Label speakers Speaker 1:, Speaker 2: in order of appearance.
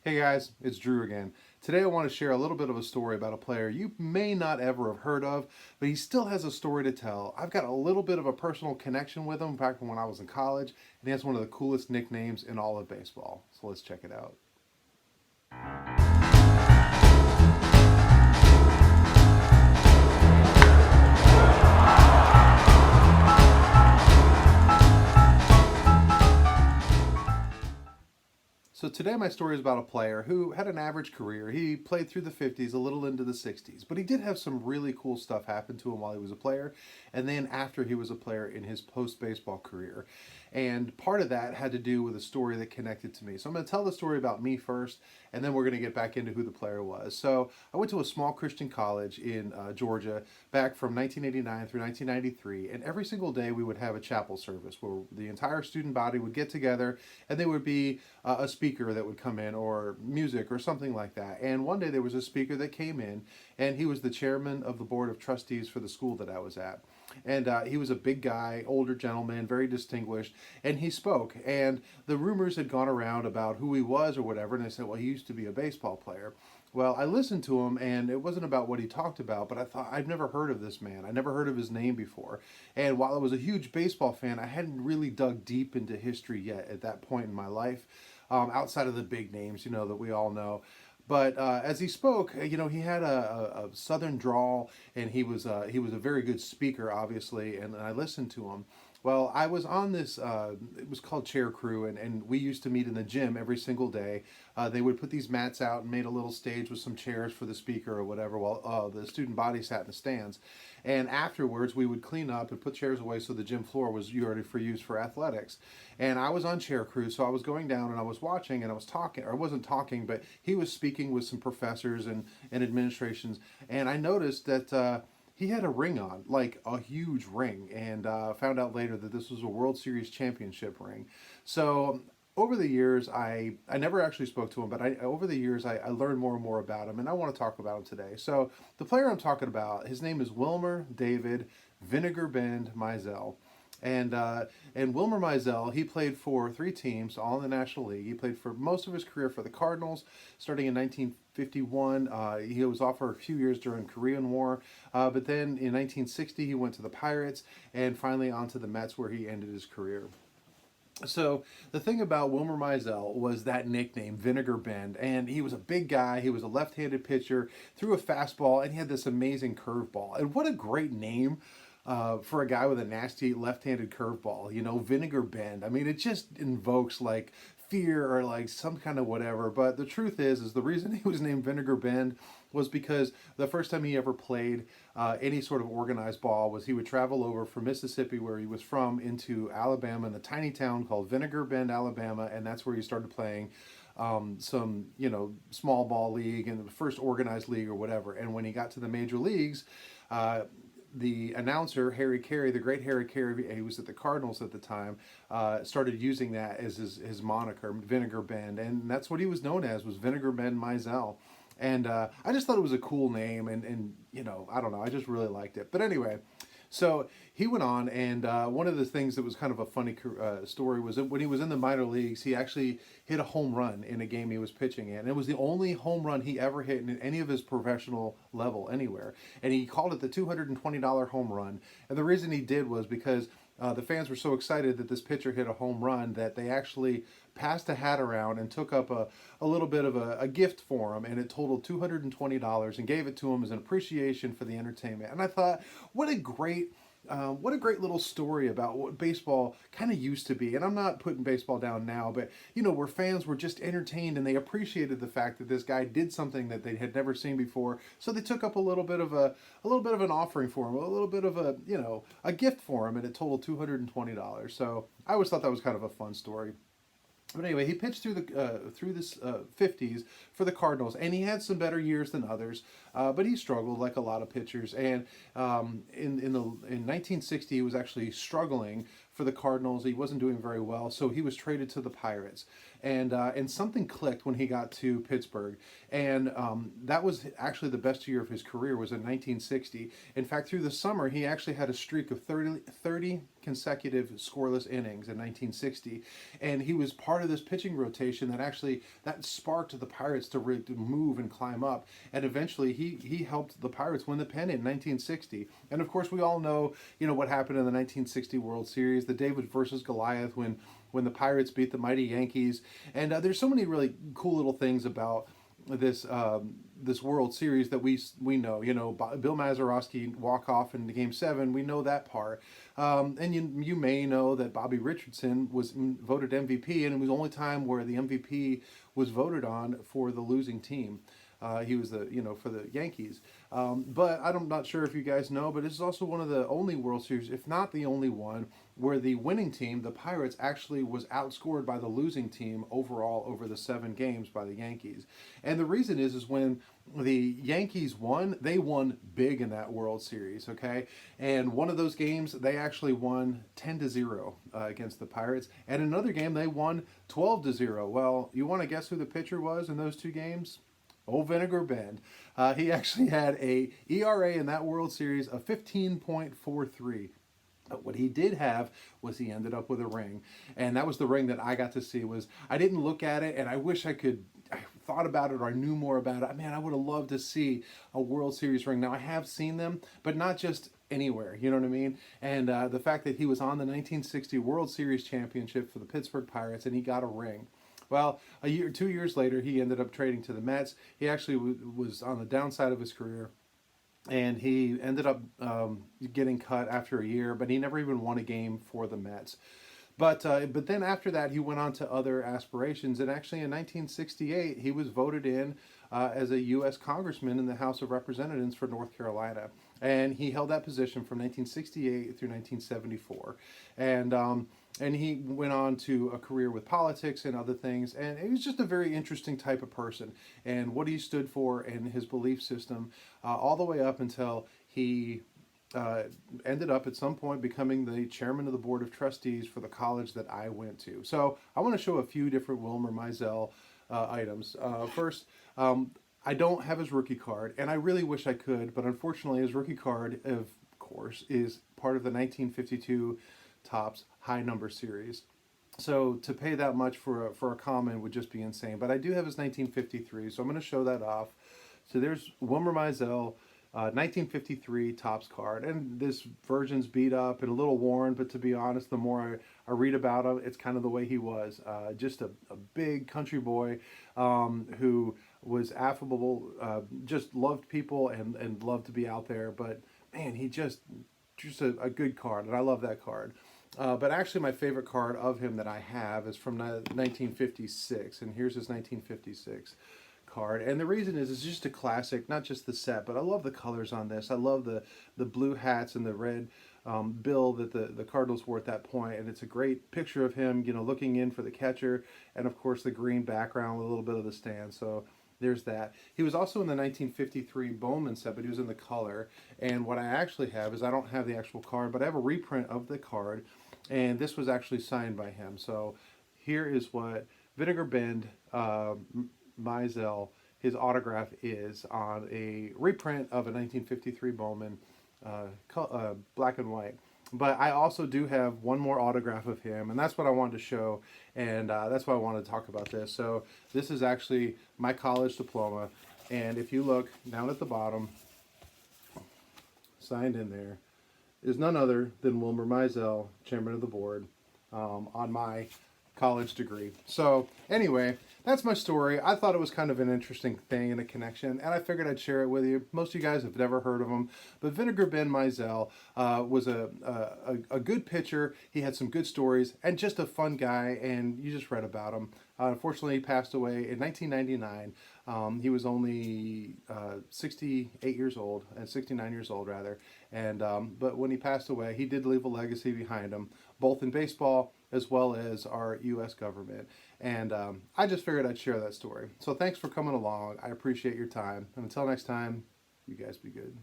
Speaker 1: Hey guys, it's Drew again. Today I want to share a little bit of a story about a player you may not ever have heard of, but he still has a story to tell. I've got a little bit of a personal connection with him back from when I was in college, and he has one of the coolest nicknames in all of baseball. So let's check it out. So today my story is about a player who had an average career. He played through the 50s, a little into the 60s, but he did have some really cool stuff happen to him while he was a player and then after he was a player in his post-baseball career. And part of that had to do with a story that connected to me. So I'm going to tell the story about me first, and then we're going to get back into who the player was. So I went to a small Christian college in Georgia back from 1989 through 1993, and every single day we would have a chapel service where the entire student body would get together, and there would be a speaker that would come in, or music, or something like that. And one day there was a speaker that came in, and he was the chairman of the board of trustees for the school that I was at. And he was a big guy, older gentleman, very distinguished, and he spoke. And the rumors had gone around about who he was or whatever, and they said, well, he used to be a baseball player. Well, I listened to him, and it wasn't about what he talked about, but I thought, I've never heard of this man. I never heard of his name before. And while I was a huge baseball fan, I hadn't really dug deep into history yet at that point in my life, outside of the big names, that we all know. But as he spoke, he had a southern drawl, and he was a very good speaker, obviously. And I listened to him. Well, I was on this. It was called Chair Crew, and we used to meet in the gym every single day. They would put these mats out and made a little stage with some chairs for the speaker or whatever, while the student body sat in the stands. And afterwards, we would clean up and put chairs away so the gym floor was ready for use for athletics. And I was on Chair Crew, so I was going down and I was watching and I was talking, or I wasn't talking, but he was speaking with some professors and administrations. And I noticed that he had a ring on, like a huge ring, and found out later that this was a World Series championship ring. So over the years, I never actually spoke to him, but over the years, I learned more and more about him, and I want to talk about him today. So the player I'm talking about, his name is Wilmer David Vinegar Bend Mizell. And Wilmer Mizell, he played for three teams, all in the National League. He played for most of his career for the Cardinals, starting in 1951. He was off for a few years during Korean War, but then in 1960 he went to the Pirates, and finally on to the Mets, where he ended his career. So the thing about Wilmer Mizell was that nickname, Vinegar Bend, and he was a big guy. He was a left-handed pitcher, threw a fastball, and he had this amazing curveball. And what a great name for a guy with a nasty left-handed curveball. Vinegar Bend. I mean, it just invokes like fear or like some kind of whatever. But the truth is the reason he was named Vinegar Bend was because the first time he ever played any sort of organized ball was he would travel over from Mississippi, where he was from, into Alabama, in a tiny town called Vinegar Bend, Alabama, and that's where he started playing some, small ball league and the first organized league or whatever. And when he got to the major leagues, the announcer, Harry Carey, the great Harry Carey, he was at the Cardinals at the time, started using that as his moniker, Vinegar Bend, and that's what he was known as, was Vinegar Bend Mizell. And I just thought it was a cool name, and I don't know, I just really liked it. But anyway, so he went on, and one of the things that was kind of a funny story was that when he was in the minor leagues, he actually hit a home run in a game he was pitching in. And it was the only home run he ever hit in any of his professional level anywhere. And he called it the $220 home run. And the reason he did was because the fans were so excited that this pitcher hit a home run that they actually passed a hat around and took up a little bit of a gift for him, and it totaled $220, and gave it to him as an appreciation for the entertainment. And I thought, what a great little story about what baseball kind of used to be. And I'm not putting baseball down now, but where fans were just entertained and they appreciated the fact that this guy did something that they had never seen before. So they took up a little bit of an offering for him, a little bit of a gift for him, and it totaled $220. So I always thought that was kind of a fun story. But anyway, he pitched through this 50s for the Cardinals, and he had some better years than others, but he struggled like a lot of pitchers. And in 1960, he was actually struggling for the Cardinals. He wasn't doing very well, so he was traded to the Pirates. and something clicked when he got to Pittsburgh, and that was actually the best year of his career was in 1960. In fact, through the summer, he actually had a streak of 30 consecutive scoreless innings in 1960, and he was part of this pitching rotation that sparked the Pirates to really move and climb up, and eventually he helped the Pirates win the pennant in 1960. And of course, we all know what happened in the 1960 World Series, the David versus Goliath when the Pirates beat the mighty Yankees. And there's so many really cool little things about this World Series that we know. Bill Mazeroski walk off in Game 7. We know that part. And you may know that Bobby Richardson was voted MVP, and it was the only time where the MVP was voted on for the losing team. He was for the Yankees. But I'm not sure if you guys know, but this is also one of the only World Series, if not the only one, where the winning team, the Pirates, actually was outscored by the losing team overall over the 7 games by the Yankees. And the reason is when the Yankees won, they won big in that World Series, okay? And one of those games, they actually won 10-0 against the Pirates. And another game, they won 12-0. Well, you want to guess who the pitcher was in those 2 games? Old Vinegar Bend. He actually had a ERA in that World Series of 15.43. But what he did have was he ended up with a ring. And that was the ring that I got to see. I didn't look at it, and I wish I thought about it or I knew more about it. Man, I would have loved to see a World Series ring. Now, I have seen them, but not just anywhere, you know what I mean? And the fact that he was on the 1960 World Series championship for the Pittsburgh Pirates, and he got a ring. Well, 2 years later, he ended up trading to the Mets. He actually was on the downside of his career, and he ended up getting cut after a year, but he never even won a game for the Mets. But then after that, he went on to other aspirations, and actually in 1968, he was voted in as a U.S. congressman in the House of Representatives for North Carolina. And he held that position from 1968 through 1974. And he went on to a career with politics and other things. And he was just a very interesting type of person. And what he stood for and his belief system, all the way up until he ended up at some point becoming the chairman of the board of trustees for the college that I went to. So I want to show a few different Wilmer Mizell items. First, I don't have his rookie card, and I really wish I could, but unfortunately his rookie card, of course, is part of the 1952 Topps high number series. So to pay that much for a common would just be insane. But I do have his 1953, so I'm going to show that off. So there's Wilmer Mizell, 1953 Topps card, and this version's beat up and a little worn, but to be honest, the more I read about him, it's kind of the way he was. Just a big country boy who was affable, just loved people and loved to be out there, but man, he just a good card, and I love that card. But actually my favorite card of him that I have is from 1956, and here's his 1956 card. And the reason is it's just a classic, not just the set, but I love the colors on this. I love the blue hats and the red bill that the Cardinals wore at that point, and it's a great picture of him, looking in for the catcher, and of course the green background with a little bit of the stand. So there's that. He was also in the 1953 Bowman set, but he was in the color. And what I actually have is I don't have the actual card, but I have a reprint of the card, and this was actually signed by him. So here is what Vinegar Bend Mizell, his autograph is on a reprint of a 1953 Bowman, black and white. But I also do have one more autograph of him, and that's what I wanted to show, and that's why I wanted to talk about this. So this is actually my college diploma, and if you look down at the bottom, signed in there, is none other than Wilmer Mizell, chairman of the board, on my college degree. So anyway, that's my story. I thought it was kind of an interesting thing and a connection, and I figured I'd share it with you. Most of you guys have never heard of him, but Vinegar Bend Mizell was a good pitcher. He had some good stories and just a fun guy, and you just read about him. Unfortunately, he passed away in 1999. He was only 68 years old, and 69 years old rather. And but when he passed away, he did leave a legacy behind him, both in baseball as well as our U.S. government. And I just figured I'd share that story. So thanks for coming along. I appreciate your time. And until next time, you guys be good.